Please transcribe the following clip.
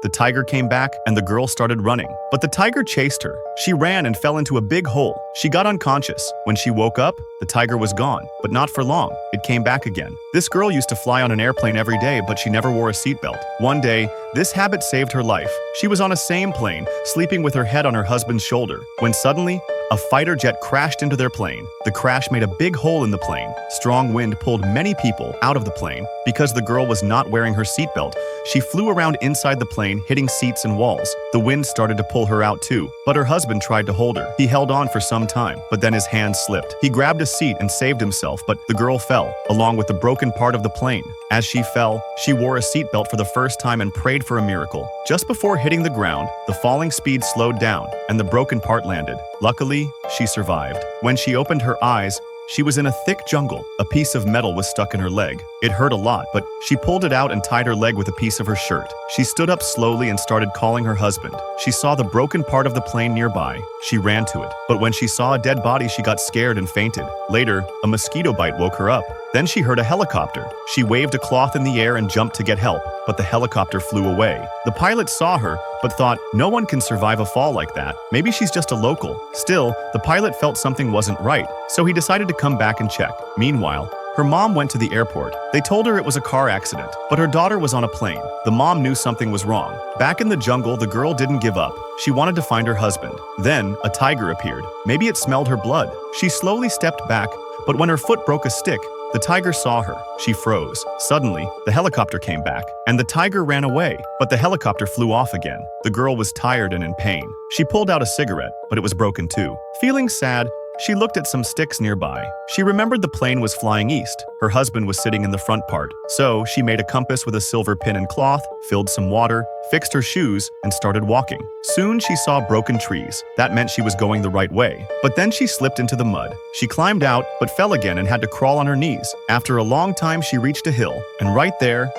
The tiger came back, and the girl started running. But the tiger chased her. She ran and fell into a big hole. She got unconscious. When she woke up, the tiger was gone, but not for long. It came back again. This girl used to fly on an airplane every day, but she never wore a seatbelt. One day, this habit saved her life. She was on a same plane, sleeping with her head on her husband's shoulder, when suddenly, a fighter jet crashed into their plane. The crash made a big hole in the plane. Strong wind pulled many people out of the plane. Because the girl was not wearing her seatbelt, she flew around inside the plane, hitting seats and walls. The wind started to pull her out too, but her husband tried to hold her. He held on for some time, but then his hand slipped. He grabbed a seat and saved himself, but the girl fell, along with the broken part of the plane. As she fell, she wore a seatbelt for the first time and prayed for a miracle. Just before hitting the ground, the falling speed slowed down, and the broken part landed. Luckily, she survived. When she opened her eyes, she was in a thick jungle. A piece of metal was stuck in her leg. It hurt a lot, but she pulled it out and tied her leg with a piece of her shirt. She stood up slowly and started calling her husband. She saw the broken part of the plane nearby. She ran to it, but when she saw a dead body, she got scared and fainted. Later, a mosquito bite woke her up. Then she heard a helicopter. She waved a cloth in the air and jumped to get help, but the helicopter flew away. The pilot saw her, but thought, no one can survive a fall like that. Maybe she's just a local. Still, the pilot felt something wasn't right, so he decided to come back and check. Meanwhile, her mom went to the airport. They told her it was a car accident, but her daughter was on a plane. The mom knew something was wrong. Back in the jungle, the girl didn't give up. She wanted to find her husband. Then, a tiger appeared. Maybe it smelled her blood. She slowly stepped back, but when her foot broke a stick, the tiger saw her. She froze. Suddenly, the helicopter came back, and the tiger ran away, but the helicopter flew off again. The girl was tired and in pain. She pulled out a cigarette, but it was broken too. Feeling sad, she looked at some sticks nearby. She remembered the plane was flying east. Her husband was sitting in the front part. So she made a compass with a silver pin and cloth, filled some water, fixed her shoes, and started walking. Soon she saw broken trees. That meant she was going the right way. But then she slipped into the mud. She climbed out, but fell again and had to crawl on her knees. After a long time, she reached a hill, and right there,